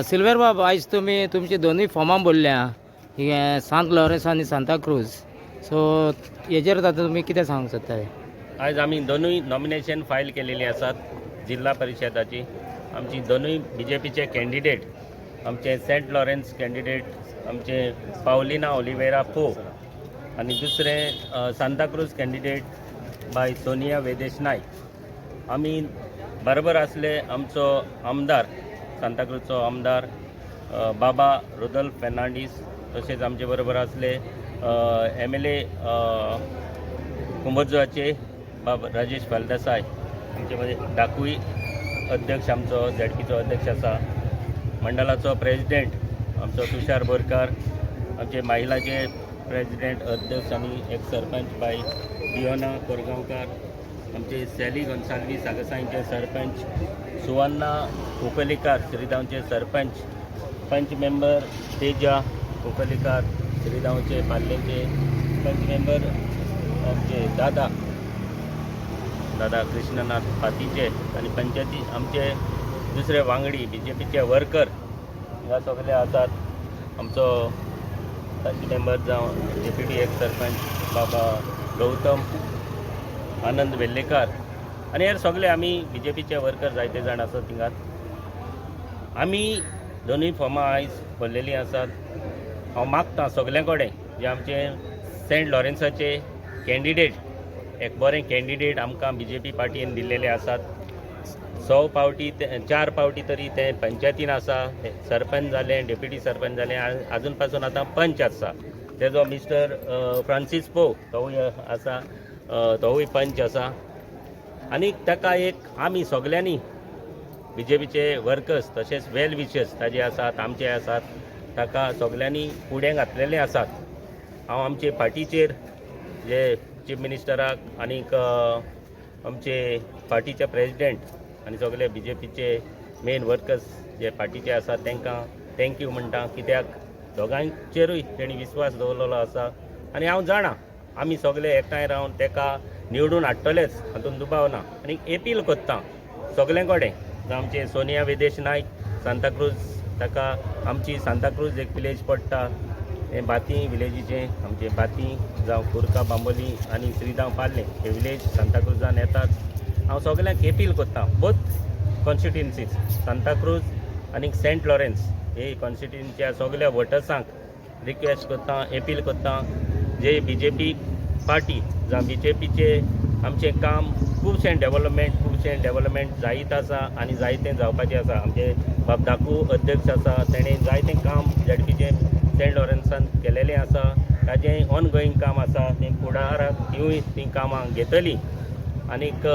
Silver बाब, आयज तुमी तुमची दोनूय फॉर्मां भरल्या हे सांत लॉरेन्स आनी सांताक्रूज. सो हेजेर आतां तुमी कितें सांगूंक सोदताले? आज आम्ही दोनूय नॉमिनेशन फायल केलेली आसात जिल्हा परिषदाची. आमची दोनूय BJPचे कॅन्डिडेट, आमचे सेंट लॉरेन्स कॅन्डिडेट आमचे पावलिना ऑलिवेरा पो आणि दुसरे सांताक्रूज कॅन्डिडेट बाय सोनिया वेदेश नायक. आम्ही बरोबर असले आमचो आमदार, सांताक्रूजचो आमदार बाबा रुदल्फ फेर्नांडीस, तसेच आमचे बरोबर असले MLA कुंभोजाचे बाबा राजेश फलदेसाय. आमचे डाकूय अध्यक्ष आमचो ZPचो अध्यक्ष आसा. मंडळाचो प्रेसिडेंट आमचो तुषार बोरकार, आमचे महिलाचे प्रेसिडेंट अध्यक्ष आणि एक सरपंच बाई दियोना कोरगांवकार, आमचे सॅली गोन्साल्वी सागसाईंचे सरपंच, सुवर्णा उकलीकार श्रीगांवचे सरपंच, पंच मेंबर तेजा उकलीकार श्रीगांवचे पाल्येचे, पंच मेंबर आमचे दादा कृष्णनाथ पातीचे आणि पंचायती आमचे दुसरे वांगडी BJPचे वर्कर ह्या सगळे आसात. आमचो पंच मेंबर जावन डेप्युटी एक सरपंच बाबा गौतम आनंद वेल्लेकार आणि हे सगळे आमी BJPचे वर्कर जायते जाण आसात थिंगात. आमी दोनूय फॉर्मां आयज भरलेलीं आसात. हांव मागतां सगळ्यां कडेन जे आमचे सेंट लॉरेन्साचे कॅन्डिडेट, एक बरें कॅन्डिडेट आमकां BJP पार्टीन दिल्लेले आसात. 100 पावटी 4 पावटी तरी ते पंचायतीन आसा, सरपंच जाले, डेप्युटी सरपंच जाले, अजून पासून आतां पंच आसा. तेजो मिस्टर फ्रांसीस पो तोवूय आसा, तोवूय पंच आसा. आनी ताका एक आमी सगळ्यांनी BJPचे वर्कर्स तशेंच वेल विशर्स ताजे आसात, आमचे आसात, ताका सगळ्यांनी फुडें घातलेले आसात. हांव आमचे पार्टीचेर जे चीफ मिनिस्टराक आनीक आमचे पार्टीचे प्रेसिडेंट आनी सगळे BJPचे मेन वर्कर्स जे पार्टीचे आसात तांकां थँक्यू म्हणटा, कित्याक दोगांचेरूय तेणी विस्वास दवरलेलो आसा. आनी हांव जाणा आमी सगळे एकठांय रावन ताका निवडून हाडटलेच, हातूंत दुबाव ना. आनी अपील कोत्ता सगळे कडेन, आमचे सोनिया वेदेश नायक सांताक्रूज, ताका आमची सांताक्रूज एक विलेज पडटा, हे बाती विलेजीचे आमचे बाती जावं कुर्का बांबोली आनी श्रीगांव पाल्ले हे विलेज सांताक्रूजान येतात. हांव सगळ्यांक अपील कोत्ता, बोथ कॉन्स्टिट्युएन्सीज सांताक्रूज आनी सेंट लॉरेन्स हे कॉन्स्टिट्युएन्सीच्या सगळ्या वोटर्सांक रिक्वेस्ट कोत्ता, अपील कोत्ता, जे BJP पार्टी जावं BJPचे आमचें काम खुबशें डेव्हलपमेंट जायत आसा आनी जायतें जावपाचें आसा. आमचे बाबदाकू अध्यक्ष आसा, तेणें जायतें काम ZPचे सेंट लॉरेन्सान केलेलें आसा. ताजें ऑनगोईंग काम आसा, तीं फुडाराक तिवूय तीं कामां घेतलीं. आनीक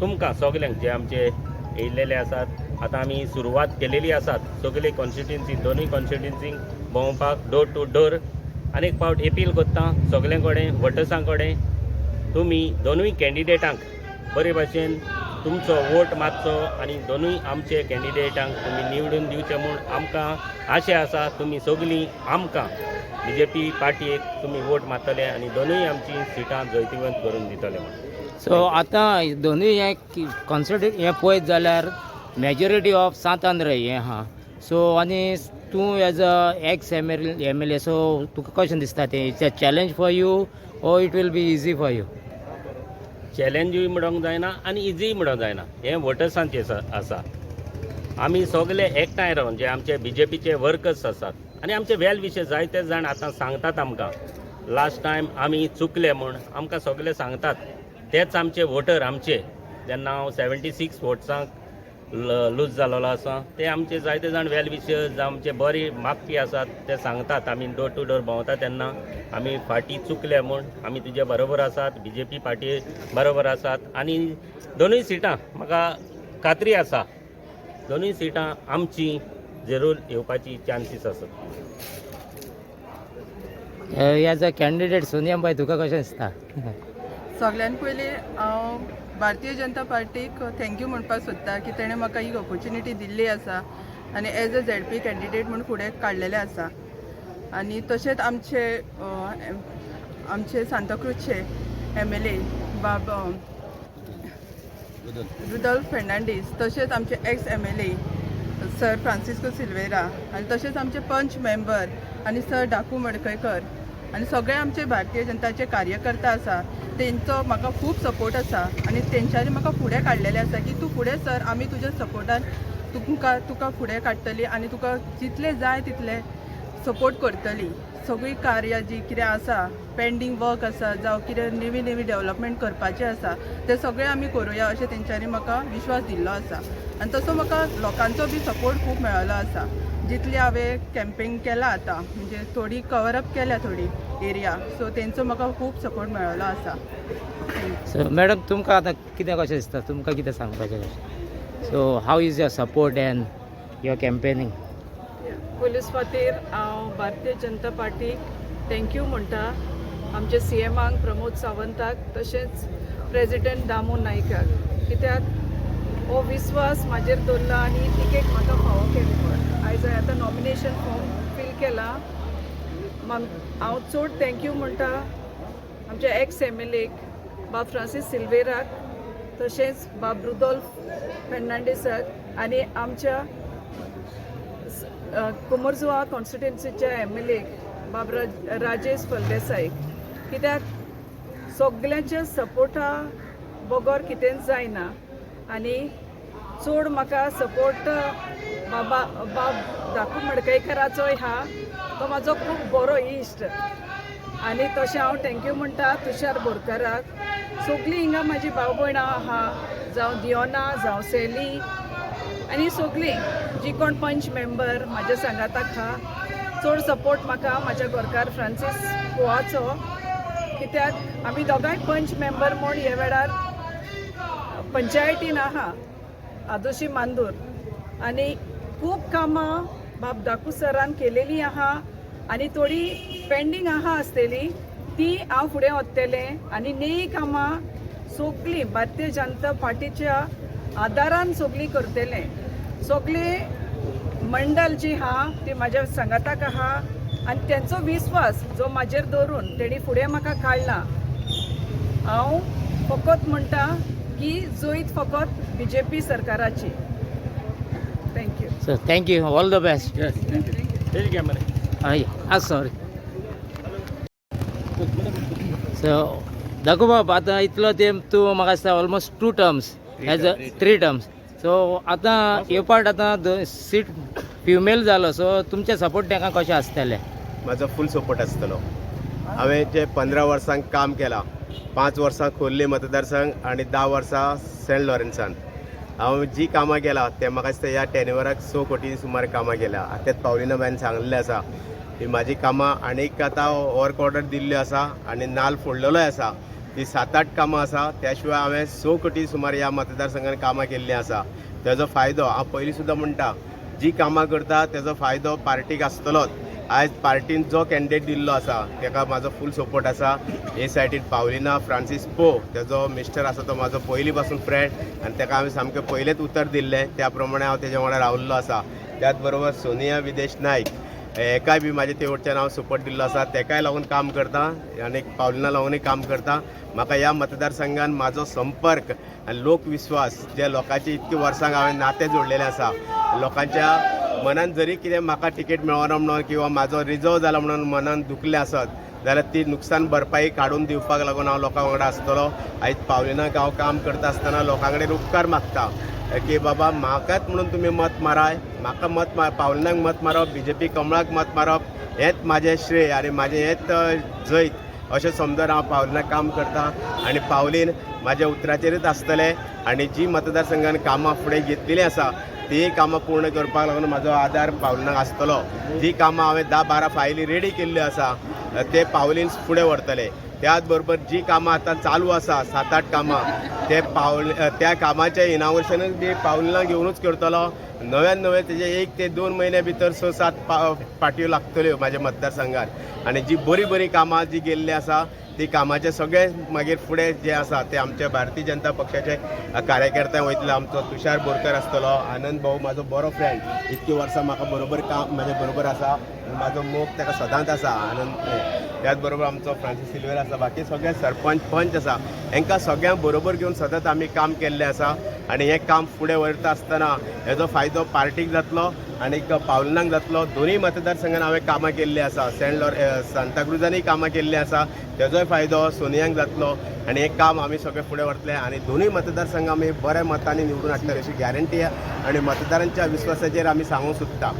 तुमकां सगल्यांक जे आमचे येयल्लेले आसात, आतां आमी सुरवात केलेली आसात सगळे कॉन्स्टिट्युएन्सी, दोनूय कॉन्स्टिट्युएन्सीक भोंवपाक डोर टू डोर. आनीक पावट अपील कोत्ता सगळे कडेन वोटर्सां कडेन, तुमी दोनूय कॅन्डिडेटांक बरे भाशेन तुमचो वोट मातचो आनी दोनूय आमचे कॅन्डिडेटांक तुमी निवडून दिवचे म्हूण आमकां आशे आसा. तुमी सगळीं आमकां BJP पार्टीक तुमी वोट मारतले आनी दोनूय आमची सिटां जैतिवंत करून दितले म्हूण. सो आतां दोनूय हे कॉन्स्टिट्यूट हे पळयत जाल्यार मेजॉरिटी ऑफ सांत आंध्रे हें आहा. सो आनी तूं as a ex MLA, so तुका कशें दिसता तें? It's a challenge for you ओ it will be easy for you? चॅलेंजूय म्हणूंक जायना आनी इजीय म्हणूंक जायना, हें वोटर्सांचें आसा. आमी सगळे एकठांय रावन जे आमचे BJPचे वर्कर्स आसात आनी आमचे वेल विशे जायते जाण आतां सांगतात आमकां, लास्ट टायम आमी चुकले म्हूण आमकां सगळे सांगतात. तेच आमचे वोटर आमचे, जेन्ना हांव 76 वोट्सांक लूज जालोलो आसा, ते आमचे जायते जाण वेल विशर्स जावं आमचे बरे मागपी आसात, ते सांगतात. आमी डोर टू डोर भोंवता तेन्ना आमी फाटीं चुकले म्हूण, आमी तुजे बरोबर आसात, BJP पार्टी बरोबर आसात. आनी दोनूय सिटां म्हाका खात्री आसा, दोनूय सिटां आमची जरूर येवपाची चान्सीस आसात. एज अ कॅन्डिडेट सोनिया बाई, तुका कशें दिसता? सगळ्यान पयलीं हांव भारतीय जनता पार्टीक थँक्यू म्हणपाक सोदता की तेणें म्हाका ही ऑपॉर्च्युनिटी दिल्ली आसा आनी एज अ ZP कॅन्डिडेट म्हूण फुडें काडलेलें आसा. आनी तशेंच आमचे सांताक्रूजचे MLA बाबा रुदल्फ फेर्नांडीस, तशेंच आमचे x MLA sir Francisco Silveira आनी तशेंच आमचे पंच मेंबर आनी सर डाकू मडकयकर आनी सगळे आमचे भारतीय जनताचे कार्यकर्ता आसा तेंचो म्हाका खूब सपोर्ट आसा आनी तेंच्यांनी म्हाका फुडें काडलेलें आसा की तूं फुडें सर आमी तुज्या सपोर्टान तुका फुडें काडटली आनी तुका जितलें जाय तितलें सपोर्ट करतली. सगळी कार्य जी कितें आसा पेंडींग वर्क आसा जावं कितें नेवी डेवलपमेंट करपाचें आसा तें सगळें आमी करुया अशें तेंच्यांनी म्हाका विश्वास दिल्लो आसा. आनी तसो म्हाका लोकांचो बी सपोर्ट खूब मेळ्ळो आसा. जितली हांवें कॅम्पेन केलां आतां म्हणजे थोडी कवर अप केल्या थोडी एरिया सो तेंचो म्हाका खूब सपोर्ट मेळ्ळो आसा. सो मॅडम तुमकां आतां कितें कशें दिसता तुमकां कितें सांगपाचें कशें so how is your support and your campaigning. Police खातीर हांव भारतीय जनता पार्टीक थँक्यू म्हणटा आमच्या CMाक प्रमोद सावंताक तशेंच प्रेजिडेंट दामू नायकाक कित्याक हो विस्वास म्हाजेर दवरला आनी तिकेट म्हाका फावो केली पळय. आयज हांवें आतां नॉमिनेशन फॉर्म फील केला. हांव चड थँक्यू म्हणटा आमच्या एक्स MLAक बाब फ्रांसीस सिल्वेराक तशेंच बाब रुदोल्फ फेर्नांडीसाक आनी आमच्या कुमरजुआ कॉन्स्टिट्युन्सीच्या MLA बाब राजेश फळदेसायक कित्याक सगळ्यांच्या सपोर्टा बगोर कितेंच जायना आनी चड म्हाका सपोर्ट बाब दाकू मडकयकराचोय हा तो म्हाजो खूब बरो इश्ट आनी तशें हांव थँक्यू म्हणटा तुषार बोरकाराक. सगळीं हिंगा म्हाजी भाव भयणां आहा जावं दियोना जावं सेली आनी सगळीं जी कोण पंच मेंबर म्हाज्या सांगाताक आहा चड सपोर्ट म्हाका म्हाज्या गोरकार फ्रांसीस पोवाचो कित्याक आमी दोगांय पंच मेंबर म्हूण हे वेळार पंचायतीन आहा आदोशी मांदूर आनी खूब कामां बाब दाकू सरान केलेलीं आहा आनी थोडी पेंडींग आहा आसलेली ती हांव फुडें व्हरतलें आनी नेई कामां सगळीं भारतीय जनता पार्टीच्या आदारान सगळीं करतलें. सगळे मंडल जी हा ती म्हाज्या सांगाताक आहा आनी तेंचो विस्वास जो म्हाजेर दवरून तेणी फुडें म्हाका काडला. हांव फकत म्हणटा की जैत फकत BJP सरकाराची. Thank you. So thank you all the best. Camera sorry so दाखो बाब आतां इतलो तें तूं म्हाका दिसता almost 2 terms as 3 terms so आतां हे पार्ट आतां सीट फिमेल जालो सो तुमचे सपोर्ट ताका कशें आसतलें. माझा फुल सपोर्ट आसतलो. हांवें जे 15 वर्सां काम केलां 5 वर्सां खोर्ले मतदारसंघ आनी 10 वर्सां सेंट लॉरेन्सान हांव जी कामां केलां ते म्हाका दिसता ह्या टेन्युअराक 6 कोटी सुमार कामां केल्या. आतां पावलिना बायन सांगलेलें आसा की म्हाजी कामां आनीक आतां वर्क ऑर्डर दिल्ल्यो आसा आनी नाल्ल फोडलेलोय आसा ती 7-8 कामां आसा. त्या शिवाय हांवें 6 कोटी सुमार ह्या मतदारसंघान कामां केल्लीं आसा. तेजो फायदो हांव पयलीं सुद्दां म्हणटा जी कामां करता तेजो फायदो पार्टीक आसतलोच. आयज पार्टीन जो कॅन्डिडेट दिल्लो आसा ताका म्हाजो फूल सपोर्ट आसा. हे सायडीन पावलिना फ्रांसीस पो तेजो मिस्टर आसा तो म्हाजो पयलीं पासून फ्रेंड आनी ताका हांवें सामकें पयलेंच उतर दिल्लें त्या प्रमाणे हांव तेजे वांगडा रावल्लो आसा. त्याच बरोबर सोनिया विदेश नायक हेकाय बी म्हाजे तेवटच्यान हांव सपोर्ट दिल्लो आसा. तेकाय लागून काम करता आनी पावलिना लागूनय काम करता. म्हाका ह्या मतदारसंघान म्हाजो संपर्क आनी लोकविश्वास जे लोकांचे इतके वर्सांक हांवें नातें जोडलेलें आसा. लोकांच्या मनान जरी कितें म्हाका तिकेट मेळना म्हणून किंवा म्हाजो रिजर्व जाला म्हणून मनान दुखलें आसत जाल्यार ती नुकसान भरपाई काडून दिवपाक लागून हांव लोकां वांगडा आसतलो. आयज पावलिनाक हांव काम करता आसतना लोकां कडेन उपकार मागता की बाबा म्हाकाच म्हणून तुमी मत माराय. म्हाका मत पावलिनाक मत मारप BJP कमळाक मत मारप हेंच म्हाजें श्रेय आनी म्हाजें हेंच जैत अशें समजून हांव पावलिनाक काम करता. आनी पावलीन म्हाज्या उतराचेरच आसतलें आनी जी मतदारसंघान कामां फुडें घेतलेलीं आसा ती कामां पूर्ण करपाक लागून म्हाजो आदार पावलिनाक आसतलो. जी कामां हांवें 10-12 फायली रेडी केल्ल्यो आसा ते पावलीन फुडें व्हरतले. त्याच बरोबर जी कामां आतां चालू आसा 7-8 कामां ते त्या कामाचें इनाग्रेशनूच बी पावलिना घेवनूच करतलो. नव्यान नवे तेजे 1 ते 2 म्हयने भितर 6-7 पाटयो लागतल्यो म्हाज्या मतदारसंघात आनी जी बरी बरी कामां जी गेल्ली आसा ती कामाचे सगळे मागीर फुडें जे आसा ते आमच्या भारतीय जनता पक्षाचे कार्यकर्ते वयतले. आमचो तुषार बोरकर आसतलो. आनंद भाऊ म्हाजो बरो फ्रेंड इतकी वर्सां म्हाका बरोबर काम म्हाजे बरोबर आसा. म्हाजो मोग ताका सदांच आसा. आनंद त्याच बरोबर आमचो फ्रांसीस सिल्वेर आसा, बाकी सगळे सरपंच पंच आसा, हांकां सगळ्यांक बरोबर घेवन सतत आमी काम केल्लें आसा आनी हें काम फुडें व्हरता आसतना हेजो फायदो पार्टीक जातलो आनी पावलनाक जातलो. दोनूय मतदारसंघान हांवें कामां केल्लीं आसा, सांताक्रुजानूय कामां केल्लीं आसा, तेजोय फायदो सोनियांक जातलो आनी हें काम आमी सगळें फुडें व्हरतले आनी दोनूय मतदारसंघ आमी बऱ्या मतांनी निवडून हाडटले अशी गॅरंटी आनी मतदारांच्या विश्वासाचेर आमी सांगूंक सोदता.